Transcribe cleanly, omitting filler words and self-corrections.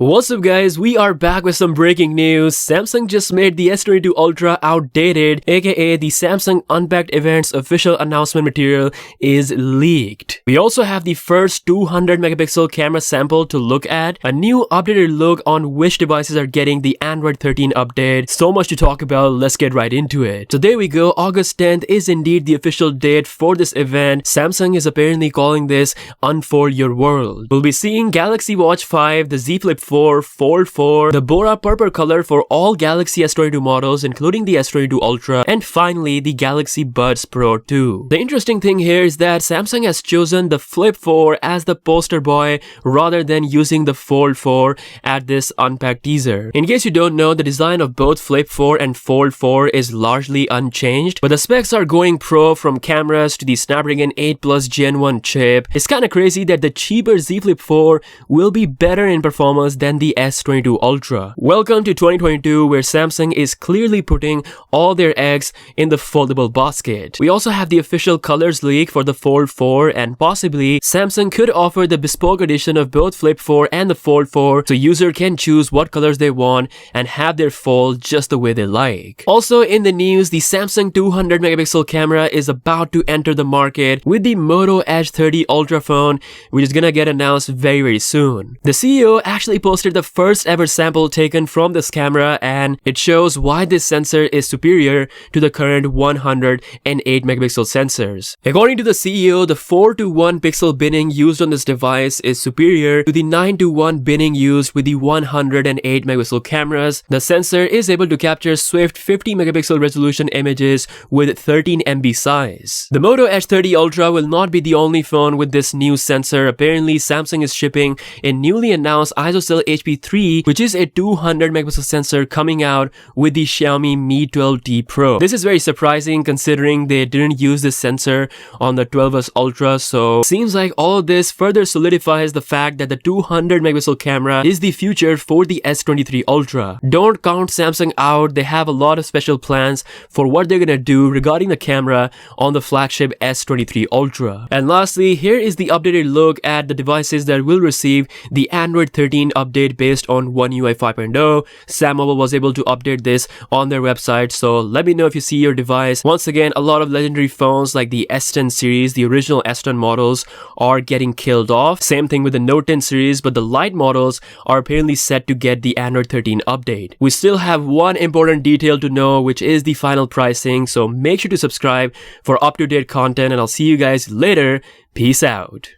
What's up guys, we are back with some breaking news. Samsung just made the S22 Ultra outdated, aka the Samsung Unpacked event's official announcement material is leaked. We also have the first 200 megapixel camera sample to look at, a new updated look on which devices are getting the Android 13 update. So much to talk about, let's get right into it. So there we go, August 10th is indeed the official date for this event. Samsung is apparently calling this Unfold Your World. We'll be seeing Galaxy Watch 5, the Z Flip 4, Fold 4, the Bora purple color for all Galaxy S22 models including the S22 Ultra, and finally the Galaxy Buds Pro 2. The interesting thing here is that Samsung has chosen the Flip 4 as the poster boy rather than using the Fold 4 at this Unpacked teaser. In case you don't know, the design of both Flip 4 and Fold 4 is largely unchanged, but the specs are going pro from cameras to the Snapdragon 8 Plus Gen 1 chip. It's kinda crazy that the cheaper Z Flip 4 will be better in performance than the S22 Ultra. Welcome to 2022, where Samsung is clearly putting all their eggs in the foldable basket. We also have the official colors leak for the Fold 4, and possibly Samsung could offer the bespoke edition of both Flip 4 and the Fold 4 so user can choose what colors they want and have their fold just the way they like. Also in the news, the Samsung 200 megapixel camera is about to enter the market with the Moto S23 Ultra phone, which is gonna get announced very soon. The CEO actually posted the first ever sample taken from this camera, and it shows why this sensor is superior to the current 108 megapixel sensors. According to the CEO, the 4:1 pixel binning used on this device is superior to the 9:1 binning used with the 108 megapixel cameras. The sensor is able to capture swift 50 megapixel resolution images with 13 MB size. The Moto S23 Ultra will not be the only phone with this new sensor. Apparently, Samsung is shipping a newly announced ISOCELL HP3, which is a 200 megapixel sensor coming out with the Xiaomi Mi 12T Pro. This is very surprising considering they didn't use this sensor on the 12S Ultra, so seems like all of this further solidifies the fact that the 200 megapixel camera is the future for the S23 Ultra. Don't count Samsung out, they have a lot of special plans for what they're gonna do regarding the camera on the flagship S23 Ultra. And lastly, here is the updated look at the devices that will receive the Android 13 update based on One UI 5.0. Sam Mobile was able to update this on their website, so let me know if you see your device. Once again, a lot of legendary phones like the S10 series, the original S10 models, are getting killed off. Same thing with the Note 10 series, but the Lite models are apparently set to get the Android 13 update. We still have one important detail to know, which is the final pricing, so make sure to subscribe for up-to-date content, and I'll see you guys later. Peace out.